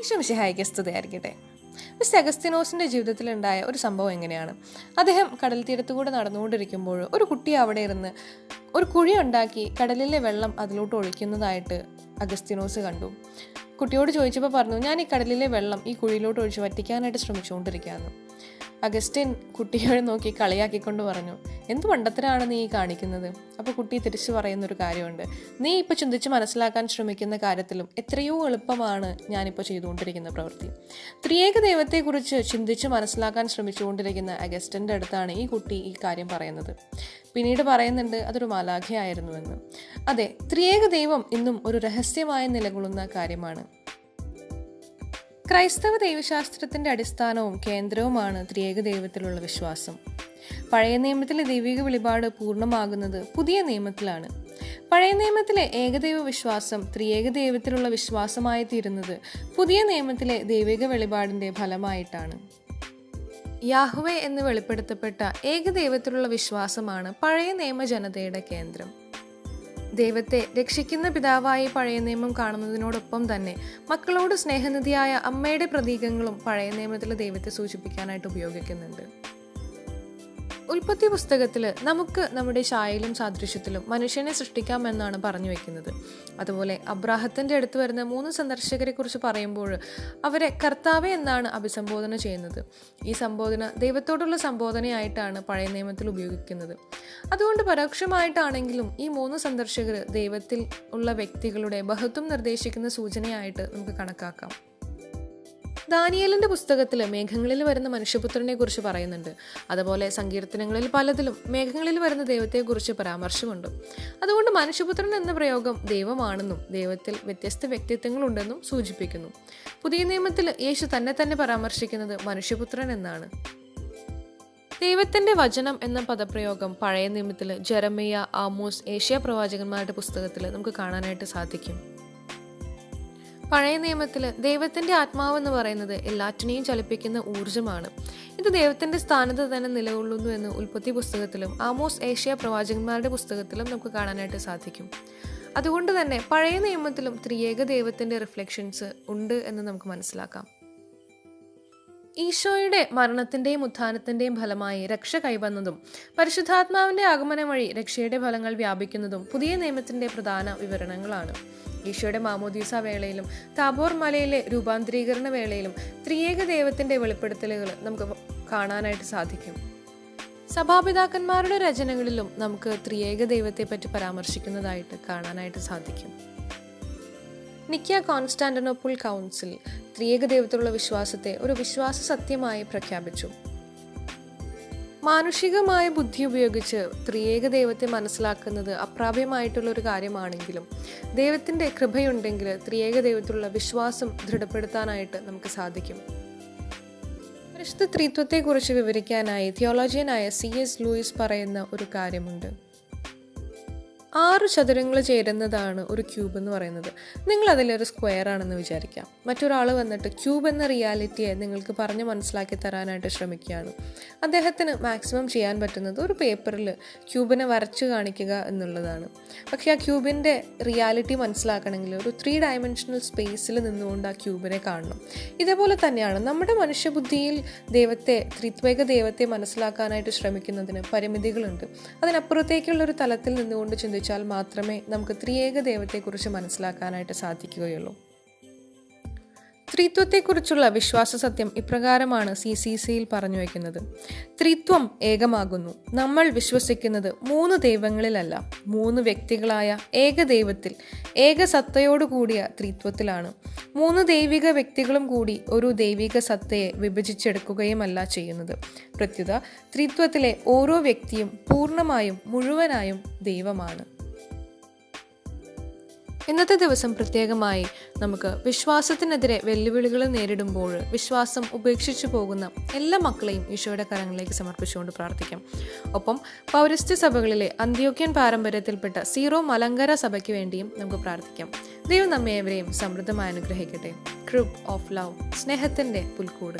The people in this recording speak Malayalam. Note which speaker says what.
Speaker 1: ഈശോ സ്തുതിയായിരിക്കട്ടെ. മിസ്റ്റർ അഗസ്തീനോസിന്റെ ജീവിതത്തിലുണ്ടായ ഒരു സംഭവം എങ്ങനെയാണ്? അദ്ദേഹം കടൽ തീരത്തുകൂടെ നടന്നുകൊണ്ടിരിക്കുമ്പോൾ ഒരു കുട്ടി അവിടെ ഇരുന്ന് ഒരു കുഴി ഉണ്ടാക്കി കടലിലെ വെള്ളം അതിലോട്ട് ഒഴിക്കുന്നതായിട്ട് അഗസ്തീനോസ് കണ്ടു. കുട്ടിയോട് ചോദിച്ചപ്പോൾ പറഞ്ഞു, ഞാൻ ഈ കടലിലെ വെള്ളം ഈ കുഴിയിലോട്ട് ഒഴിച്ച് വറ്റിക്കാനായിട്ട് ശ്രമിച്ചുകൊണ്ടിരിക്കുകയാണ്. അഗസ്റ്റിൻ കുട്ടിയെ നോക്കി കളിയാക്കിക്കൊണ്ട് പറഞ്ഞു, എന്ത് പണ്ടത്തരാണ് നീ കാണിക്കുന്നത്? അപ്പോൾ കുട്ടി തിരിച്ചു പറയുന്നൊരു കാര്യമുണ്ട്, നീ ഇപ്പോൾ ചിന്തിച്ച് മനസ്സിലാക്കാൻ ശ്രമിക്കുന്ന കാര്യത്തിലും എത്രയോ എളുപ്പമാണ് ഞാനിപ്പോൾ ചെയ്തുകൊണ്ടിരിക്കുന്ന പ്രവൃത്തി. ത്രിയേക ദൈവത്തെക്കുറിച്ച് ചിന്തിച്ച് മനസ്സിലാക്കാൻ ശ്രമിച്ചുകൊണ്ടിരിക്കുന്ന അഗസ്റ്റിൻ്റെ അടുത്താണ് ഈ കുട്ടി ഈ കാര്യം പറയുന്നത്. പിന്നീട് പറയുന്നുണ്ട് അതൊരു മാലാഖയായിരുന്നുവെന്ന്. അതെ, ത്രിയേക ദൈവം ഇന്നും ഒരു രഹസ്യമായി നിലകൊള്ളുന്ന കാര്യമാണ്. ക്രൈസ്തവ ദൈവശാസ്ത്രത്തിന്റെ അടിസ്ഥാനവും കേന്ദ്രവുമാണ് ത്രിയേക ദൈവത്തിലുള്ള വിശ്വാസം. പഴയ നിയമത്തിലെ ദൈവിക വെളിപാട് പൂർണ്ണമാകുന്നത് പുതിയ നിയമത്തിലാണ്. പഴയ നിയമത്തിലെ ഏകദൈവ വിശ്വാസം ത്രിയേക ദൈവത്തിലുള്ള വിശ്വാസമായി തീരുന്നത് പുതിയ നിയമത്തിലെ ദൈവിക വെളിപാടിന്റെ ഫലമായിട്ടാണ്. യാഹ്വേ എന്ന് വെളിപ്പെടുത്തപ്പെട്ട ഏകദൈവത്തിലുള്ള വിശ്വാസമാണ് പഴയ നിയമ ജനതയുടെ കേന്ദ്രം. ദൈവത്തെ രക്ഷിക്കുന്ന പിതാവായി പഴയ നിയമം കാണുന്നതിനോടൊപ്പം തന്നെ മക്കളോട് സ്നേഹനിധിയായ അമ്മയുടെ പ്രതീകങ്ങളും പഴയ നിയമത്തിലെ ദൈവത്തെ സൂചിപ്പിക്കാനായിട്ട് ഉപയോഗിക്കുന്നുണ്ട്. ഉൽപ്പത്തി പുസ്തകത്തിൽ നമുക്ക് നമ്മുടെ ഛായയിലും സാദൃശ്യത്തിലും മനുഷ്യനെ സൃഷ്ടിക്കാമെന്നാണ് പറഞ്ഞു വെക്കുന്നത്. അതുപോലെ അബ്രാഹത്തിന്റെ അടുത്ത് വരുന്ന 3 സന്ദർശകരെ കുറിച്ച് പറയുമ്പോൾ അവരെ കർത്താവേ എന്നാണ് അഭിസംബോധന ചെയ്യുന്നത്. ഈ സംബോധന ദൈവത്തോടുള്ള സംബോധനയായിട്ടാണ് പഴയ നിയമത്തിൽ ഉപയോഗിക്കുന്നത്. അതുകൊണ്ട് പരോക്ഷമായിട്ടാണെങ്കിലും ഈ 3 സന്ദർശകർ ദൈവത്തിൽ ഉള്ള വ്യക്തികളുടെ ബഹുത്വം നിർദ്ദേശിക്കുന്ന സൂചനയായിട്ട് നമുക്ക് കണക്കാക്കാം. ദാനിയേലിന്റെ പുസ്തകത്തിൽ മേഘങ്ങളിൽ വരുന്ന മനുഷ്യപുത്രനെ കുറിച്ച് പറയുന്നുണ്ട്. അതുപോലെ സങ്കീർത്തനങ്ങളിൽ പലതിലും മേഘങ്ങളിൽ വരുന്ന ദൈവത്തെക്കുറിച്ച് പരാമർശമുണ്ട്. അതുകൊണ്ട് മനുഷ്യപുത്രൻ എന്ന പ്രയോഗം ദൈവമാണെന്നും ദൈവത്തിൽ വ്യത്യസ്ത വ്യക്തിത്വങ്ങളുണ്ടെന്നും സൂചിപ്പിക്കുന്നു. പുതിയ നിയമത്തിൽ യേശു തന്നെ പരാമർശിക്കുന്നത് മനുഷ്യപുത്രൻ എന്നാണ്. ദൈവത്തിന്റെ വചനം എന്ന പദപ്രയോഗം പഴയ നിയമത്തിൽ ജെറമിയ, ആമോസ്, ഏഷ്യ പ്രവാചകന്മാരുടെ പുസ്തകത്തിൽ നമുക്ക് കാണാനായിട്ട് സാധിക്കും. പഴയ നിയമത്തിൽ ദൈവത്തിന്റെ ആത്മാവെന്ന് പറയുന്നത് എല്ലാറ്റിനെയും ചലിപ്പിക്കുന്ന ഊർജ്ജമാണ്. ഇത് ദൈവത്തിന്റെ സ്ഥാനത്ത് തന്നെ നിലകൊള്ളുന്നു എന്ന് ഉൽപ്പത്തി പുസ്തകത്തിലും ആമോസ്, ഏഷ്യ പ്രവാചകന്മാരുടെ പുസ്തകത്തിലും നമുക്ക് കാണാനായിട്ട് സാധിക്കും. അതുകൊണ്ട് തന്നെ പഴയ നിയമത്തിലും ത്രിയേക ദൈവത്തിന്റെ റിഫ്ലക്ഷൻസ് ഉണ്ട് എന്ന് നമുക്ക് മനസ്സിലാക്കാം. ഈശോയുടെ മരണത്തിന്റെയും ഉത്ഥാനത്തിന്റെയും ഫലമായി രക്ഷ കൈവന്നതും പരിശുദ്ധാത്മാവിന്റെ ആഗമനം വഴി രക്ഷയുടെ ഫലങ്ങൾ വ്യാപിക്കുന്നതും പുതിയ നിയമത്തിന്റെ പ്രധാന വിവരണങ്ങളാണ്. ഈശോയുടെ മാമോദീസ വേളയിലും താബോർ മലയിലെ രൂപാന്തരീകരണ വേളയിലും ത്രിയേക ദൈവത്തിന്റെ വെളിപ്പെടുത്തലുകൾ നമുക്ക് കാണാനായിട്ട് സാധിക്കും. സഭാപിതാക്കന്മാരുടെ രചനകളിലും നമുക്ക് ത്രിയേക ദൈവത്തെ പറ്റി പരാമർശിക്കുന്നതായിട്ട് കാണാനായിട്ട് സാധിക്കും. നിക്കിയ കോൺസ്റ്റാന്റിനോപ്പിൾ കൗൺസിൽ ത്രിയേക ദൈവത്തിലുള്ള വിശ്വാസത്തെ ഒരു വിശ്വാസ സത്യമായി പ്രഖ്യാപിച്ചു. മാനുഷികമായ ബുദ്ധി ഉപയോഗിച്ച് ത്രിയേക ദൈവത്തെ മനസ്സിലാക്കുന്നത് അപ്രാപ്യമായിട്ടുള്ള ഒരു കാര്യമാണെങ്കിലും ദൈവത്തിന്റെ കൃപയുണ്ടെങ്കിൽ ത്രിയേക ദൈവത്തിലുള്ള വിശ്വാസം ദൃഢപ്പെടുത്താനായിട്ട് നമുക്ക് സാധിക്കും. പരിശുദ്ധ ത്രിത്വത്തെക്കുറിച്ച് വിവരിക്കാനായി തിയോളജിയനായ C.S. ലൂയിസ് പറയുന്ന ഒരു കാര്യമുണ്ട്. 6 ചതുരങ്ങൾ ചേരുന്നതാണ് ഒരു ക്യൂബ് എന്ന് പറയുന്നത്. നിങ്ങൾ അതിലൊരു സ്ക്വയർ ആണെന്ന് വിചാരിക്കാം. മറ്റൊരാൾ വന്നിട്ട് ക്യൂബ് എന്ന റിയാലിറ്റിയെ നിങ്ങൾക്ക് പറഞ്ഞ് മനസ്സിലാക്കി തരാനായിട്ട് ശ്രമിക്കുകയാണ്. അദ്ദേഹത്തിന് മാക്സിമം ചെയ്യാൻ പറ്റുന്നത് ഒരു പേപ്പറിൽ ക്യൂബിനെ വരച്ച് കാണിക്കുക എന്നുള്ളതാണ്. പക്ഷേ ആ ക്യൂബിൻ്റെ റിയാലിറ്റി മനസ്സിലാക്കണമെങ്കിൽ ഒരു 3 ഡയമെൻഷണൽ സ്പേസിൽ നിന്നുകൊണ്ട് ആ ക്യൂബിനെ കാണണം. ഇതേപോലെ തന്നെയാണ് നമ്മുടെ മനുഷ്യബുദ്ധിയിൽ ത്രിത്വേക ദൈവത്തെ മനസ്സിലാക്കാനായിട്ട് ശ്രമിക്കുന്നതിന് പരിമിതികളുണ്ട്. അതിനപ്പുറത്തേക്കുള്ളൊരു തലത്തിൽ നിന്നുകൊണ്ട് ചിന്തിച്ചാൽ മാത്രമേ നമുക്ക് ത്രിയേക ദൈവത്തെക്കുറിച്ച് മനസ്സിലാക്കാനായിട്ട് സാധിക്കുകയുള്ളൂ. ത്രിത്വത്തെക്കുറിച്ചുള്ള വിശ്വാസ സത്യം ഇപ്രകാരമാണ് CCCയിൽ പറഞ്ഞു വയ്ക്കുന്നത്. ത്രിത്വം ഏകമാകുന്നു. നമ്മൾ വിശ്വസിക്കുന്നത് 3 ദൈവങ്ങളിലല്ല, 3 വ്യക്തികളായ ഏക ദൈവത്തിൽ, ഏക സത്തയോടുകൂടിയ ത്രിത്വത്തിലാണ്. 3 ദൈവിക വ്യക്തികളും കൂടി ഒരു ദൈവിക സത്തയെ വിഭജിച്ചെടുക്കുകയുമല്ല ചെയ്യുന്നത്. പ്രത്യുത ത്രിത്വത്തിലെ ഓരോ വ്യക്തിയും പൂർണ്ണമായും മുഴുവനായും ദൈവമാണ്. ഇന്നത്തെ ദിവസം പ്രത്യേകമായി നമുക്ക് വിശ്വാസത്തിനെതിരെ വെല്ലുവിളികൾ നേരിടുമ്പോൾ വിശ്വാസം ഉപേക്ഷിച്ചു പോകുന്ന എല്ലാ മക്കളെയും ഈശോയുടെ കരങ്ങളിലേക്ക് സമർപ്പിച്ചുകൊണ്ട് പ്രാർത്ഥിക്കാം. ഒപ്പം പൗരസ്ത്യ സഭകളിലെ അന്ത്യോക്യൻ പാരമ്പര്യത്തിൽപ്പെട്ട സീറോ മലങ്കര സഭയ്ക്ക് വേണ്ടിയും നമുക്ക് പ്രാർത്ഥിക്കാം. ദൈവം നമ്മെ ഏവരെയും സമൃദ്ധമായി അനുഗ്രഹിക്കട്ടെ. ക്രൂപ്പ് ഓഫ് ലവ്, സ്നേഹത്തിന്റെ പുൽക്കൂട്.